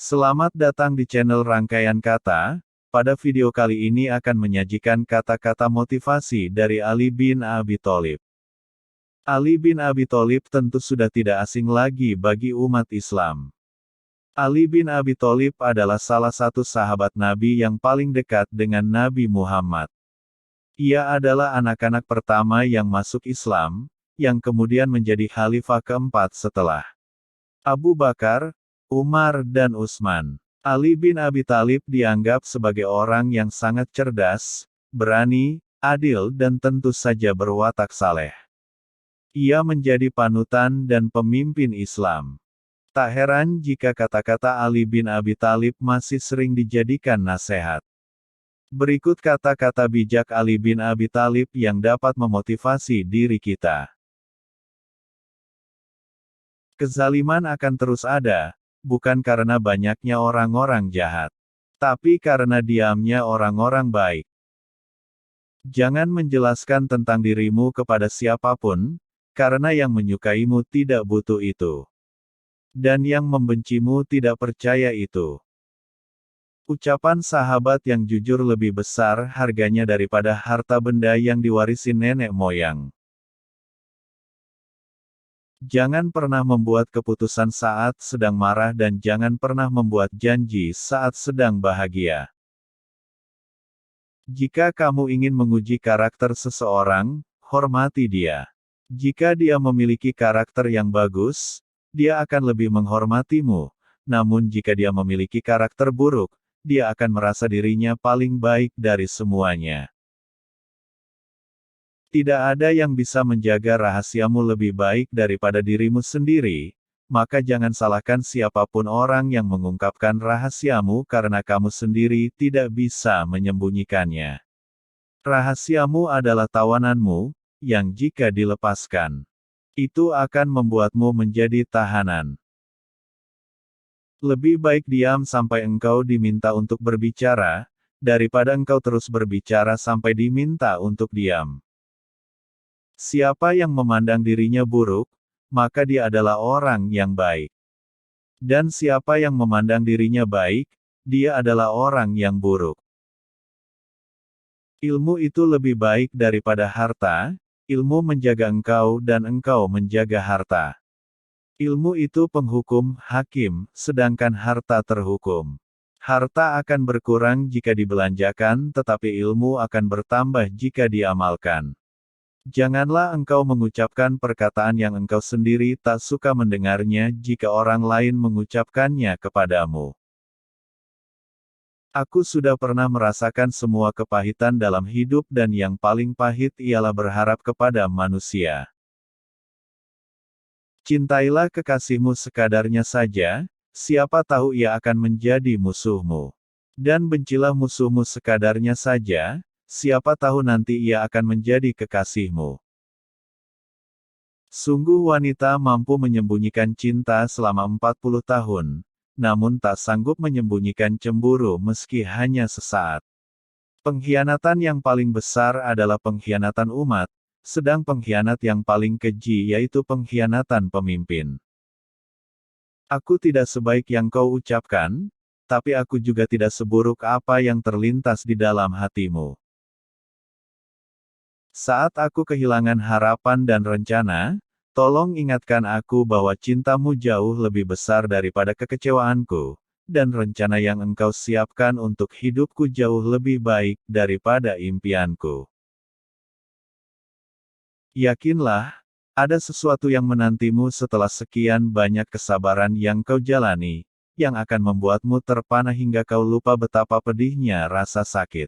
Selamat datang di channel Rangkaian Kata. Pada video kali ini akan menyajikan kata-kata motivasi dari Ali bin Abi Thalib. Ali bin Abi Thalib tentu sudah tidak asing lagi bagi umat Islam. Ali bin Abi Thalib adalah salah satu sahabat Nabi yang paling dekat dengan Nabi Muhammad. Ia adalah anak-anak pertama yang masuk Islam, yang kemudian menjadi khalifah keempat setelah Abu Bakar, Umar dan Utsman. Ali bin Abi Thalib dianggap sebagai orang yang sangat cerdas, berani, adil dan tentu saja berwatak saleh. Ia menjadi panutan dan pemimpin Islam. Tak heran jika kata-kata Ali bin Abi Thalib masih sering dijadikan nasihat. Berikut kata-kata bijak Ali bin Abi Thalib yang dapat memotivasi diri kita. Kezaliman akan terus ada, bukan karena banyaknya orang-orang jahat, tapi karena diamnya orang-orang baik. Jangan menjelaskan tentang dirimu kepada siapapun, karena yang menyukaimu tidak butuh itu. Dan yang membencimu tidak percaya itu. Ucapan sahabat yang jujur lebih besar harganya daripada harta benda yang diwarisi nenek moyang. Jangan pernah membuat keputusan saat sedang marah dan jangan pernah membuat janji saat sedang bahagia. Jika kamu ingin menguji karakter seseorang, hormati dia. Jika dia memiliki karakter yang bagus, dia akan lebih menghormatimu. Namun jika dia memiliki karakter buruk, dia akan merasa dirinya paling baik dari semuanya. Tidak ada yang bisa menjaga rahasiamu lebih baik daripada dirimu sendiri, maka jangan salahkan siapapun orang yang mengungkapkan rahasiamu karena kamu sendiri tidak bisa menyembunyikannya. Rahasiamu adalah tawananmu, yang jika dilepaskan, itu akan membuatmu menjadi tahanan. Lebih baik diam sampai engkau diminta untuk berbicara, daripada engkau terus berbicara sampai diminta untuk diam. Siapa yang memandang dirinya buruk, maka dia adalah orang yang baik. Dan siapa yang memandang dirinya baik, dia adalah orang yang buruk. Ilmu itu lebih baik daripada harta, ilmu menjaga engkau dan engkau menjaga harta. Ilmu itu penghukum, hakim, sedangkan harta terhukum. Harta akan berkurang jika dibelanjakan tetapi ilmu akan bertambah jika diamalkan. Janganlah engkau mengucapkan perkataan yang engkau sendiri tak suka mendengarnya jika orang lain mengucapkannya kepadamu. Aku sudah pernah merasakan semua kepahitan dalam hidup dan yang paling pahit ialah berharap kepada manusia. Cintailah kekasihmu sekadarnya saja, siapa tahu ia akan menjadi musuhmu. Dan bencilah musuhmu sekadarnya saja, siapa tahu nanti ia akan menjadi kekasihmu. Sungguh wanita mampu menyembunyikan cinta selama 40 tahun, namun tak sanggup menyembunyikan cemburu meski hanya sesaat. Pengkhianatan yang paling besar adalah pengkhianatan umat, sedang pengkhianat yang paling keji yaitu pengkhianatan pemimpin. Aku tidak sebaik yang kau ucapkan, tapi aku juga tidak seburuk apa yang terlintas di dalam hatimu. Saat aku kehilangan harapan dan rencana, tolong ingatkan aku bahwa cintamu jauh lebih besar daripada kekecewaanku, dan rencana yang engkau siapkan untuk hidupku jauh lebih baik daripada impianku. Yakinlah, ada sesuatu yang menantimu setelah sekian banyak kesabaran yang kau jalani, yang akan membuatmu terpana hingga kau lupa betapa pedihnya rasa sakit.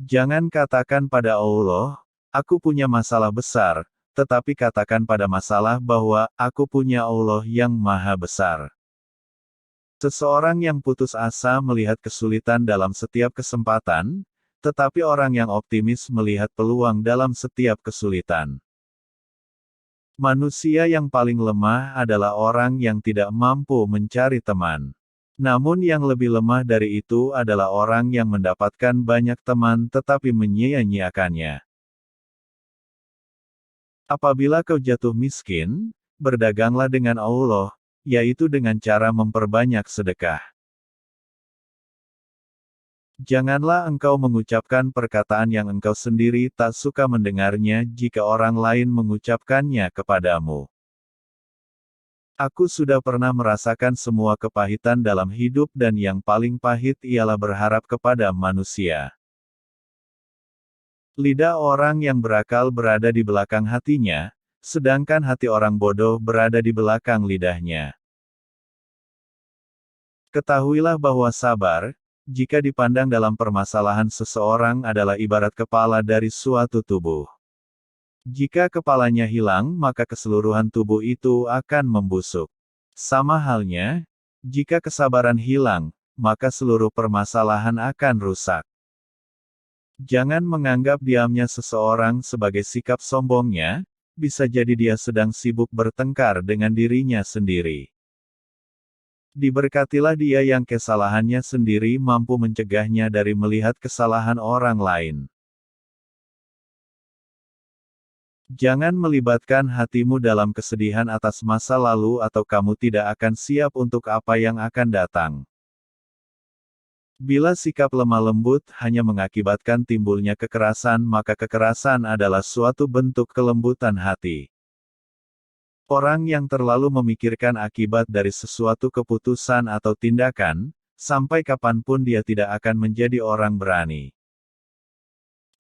Jangan katakan pada Allah, aku punya masalah besar, tetapi katakan pada masalah bahwa, aku punya Allah yang maha besar. Seseorang yang putus asa melihat kesulitan dalam setiap kesempatan, tetapi orang yang optimis melihat peluang dalam setiap kesulitan. Manusia yang paling lemah adalah orang yang tidak mampu mencari teman. Namun yang lebih lemah dari itu adalah orang yang mendapatkan banyak teman tetapi menyia-nyiakannya. Apabila kau jatuh miskin, berdaganglah dengan Allah, yaitu dengan cara memperbanyak sedekah. Janganlah engkau mengucapkan perkataan yang engkau sendiri tak suka mendengarnya jika orang lain mengucapkannya kepadamu. Aku sudah pernah merasakan semua kepahitan dalam hidup dan yang paling pahit ialah berharap kepada manusia. Lidah orang yang berakal berada di belakang hatinya, sedangkan hati orang bodoh berada di belakang lidahnya. Ketahuilah bahwa sabar, jika dipandang dalam permasalahan seseorang adalah ibarat kepala dari suatu tubuh. Jika kepalanya hilang, maka keseluruhan tubuh itu akan membusuk. Sama halnya, jika kesabaran hilang, maka seluruh permasalahan akan rusak. Jangan menganggap diamnya seseorang sebagai sikap sombongnya, bisa jadi dia sedang sibuk bertengkar dengan dirinya sendiri. Diberkatilah dia yang kesalahannya sendiri mampu mencegahnya dari melihat kesalahan orang lain. Jangan melibatkan hatimu dalam kesedihan atas masa lalu atau kamu tidak akan siap untuk apa yang akan datang. Bila sikap lemah lembut hanya mengakibatkan timbulnya kekerasan, maka kekerasan adalah suatu bentuk kelembutan hati. Orang yang terlalu memikirkan akibat dari sesuatu keputusan atau tindakan, sampai kapanpun dia tidak akan menjadi orang berani.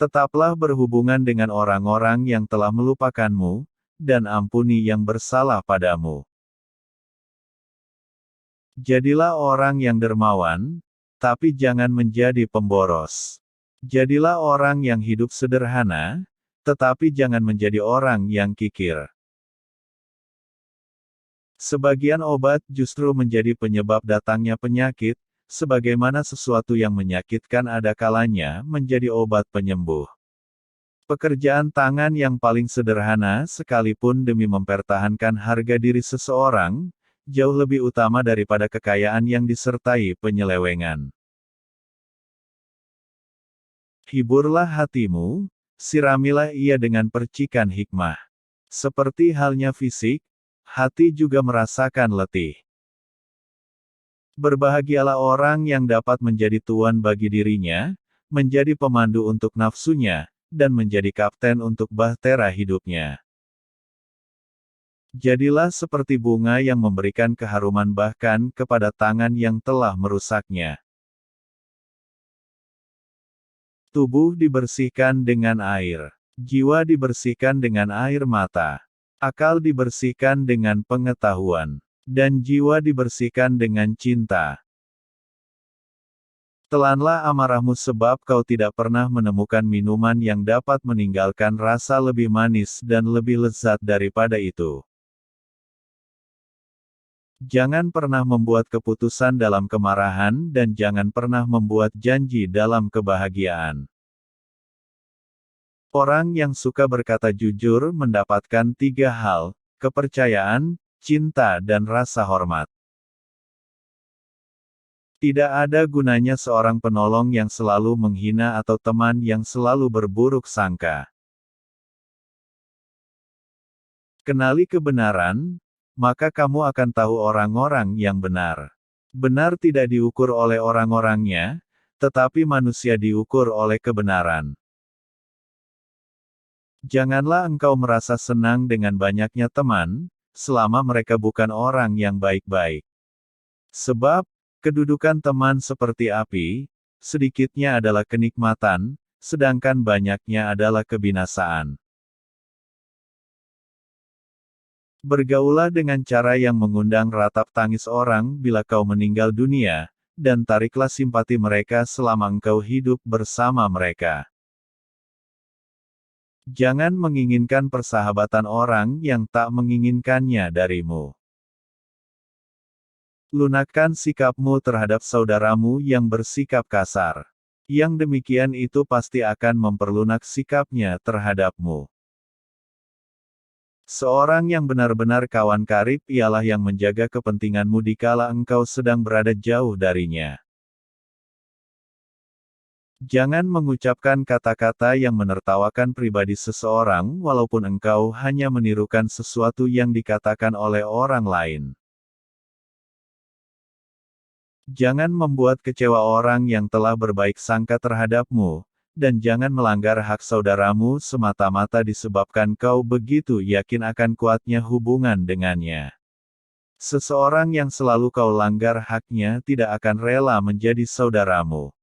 Tetaplah berhubungan dengan orang-orang yang telah melupakanmu, dan ampuni yang bersalah padamu. Jadilah orang yang dermawan, tapi jangan menjadi pemboros. Jadilah orang yang hidup sederhana, tetapi jangan menjadi orang yang kikir. Sebagian obat justru menjadi penyebab datangnya penyakit, sebagaimana sesuatu yang menyakitkan ada kalanya menjadi obat penyembuh. Pekerjaan tangan yang paling sederhana sekalipun demi mempertahankan harga diri seseorang, jauh lebih utama daripada kekayaan yang disertai penyelewengan. Hiburlah hatimu, siramilah ia dengan percikan hikmah. Seperti halnya fisik, hati juga merasakan letih. Berbahagialah orang yang dapat menjadi tuan bagi dirinya, menjadi pemandu untuk nafsunya, dan menjadi kapten untuk bahtera hidupnya. Jadilah seperti bunga yang memberikan keharuman bahkan kepada tangan yang telah merusaknya. Tubuh dibersihkan dengan air, jiwa dibersihkan dengan air mata, akal dibersihkan dengan pengetahuan, dan jiwa dibersihkan dengan cinta. Telanlah amarahmu sebab kau tidak pernah menemukan minuman yang dapat meninggalkan rasa lebih manis dan lebih lezat daripada itu. Jangan pernah membuat keputusan dalam kemarahan dan jangan pernah membuat janji dalam kebahagiaan. Orang yang suka berkata jujur mendapatkan 3 hal, kepercayaan, cinta dan rasa hormat. Tidak ada gunanya seorang penolong yang selalu menghina atau teman yang selalu berburuk sangka. Kenali kebenaran, maka kamu akan tahu orang-orang yang benar. Benar tidak diukur oleh orang-orangnya, tetapi manusia diukur oleh kebenaran. Janganlah engkau merasa senang dengan banyaknya teman, selama mereka bukan orang yang baik-baik. Sebab, kedudukan teman seperti api, sedikitnya adalah kenikmatan, sedangkan banyaknya adalah kebinasaan. Bergaulah dengan cara yang mengundang ratap tangis orang bila kau meninggal dunia, dan tariklah simpati mereka selama engkau hidup bersama mereka. Jangan menginginkan persahabatan orang yang tak menginginkannya darimu. Lunakkan sikapmu terhadap saudaramu yang bersikap kasar. Yang demikian itu pasti akan memperlunak sikapnya terhadapmu. Seorang yang benar-benar kawan karib ialah yang menjaga kepentinganmu dikala engkau sedang berada jauh darinya. Jangan mengucapkan kata-kata yang menertawakan pribadi seseorang walaupun engkau hanya menirukan sesuatu yang dikatakan oleh orang lain. Jangan membuat kecewa orang yang telah berbaik sangka terhadapmu, dan jangan melanggar hak saudaramu semata-mata disebabkan kau begitu yakin akan kuatnya hubungan dengannya. Seseorang yang selalu kau langgar haknya tidak akan rela menjadi saudaramu.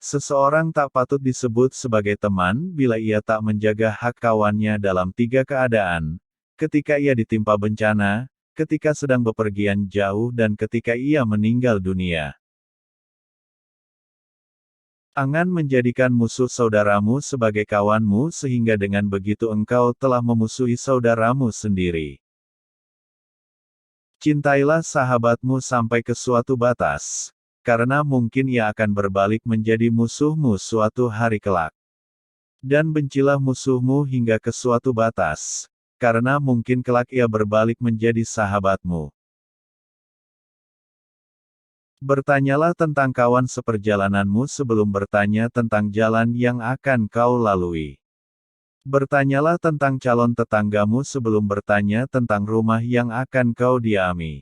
Seseorang tak patut disebut sebagai teman bila ia tak menjaga hak kawannya dalam 3 keadaan: ketika ia ditimpa bencana, ketika sedang bepergian jauh dan ketika ia meninggal dunia. Jangan menjadikan musuh saudaramu sebagai kawanmu sehingga dengan begitu engkau telah memusuhi saudaramu sendiri. Cintailah sahabatmu sampai ke suatu batas, karena mungkin ia akan berbalik menjadi musuhmu suatu hari kelak. Dan bencilah musuhmu hingga ke suatu batas, karena mungkin kelak ia berbalik menjadi sahabatmu. Bertanyalah tentang kawan seperjalananmu sebelum bertanya tentang jalan yang akan kau lalui. Bertanyalah tentang calon tetanggamu sebelum bertanya tentang rumah yang akan kau diami.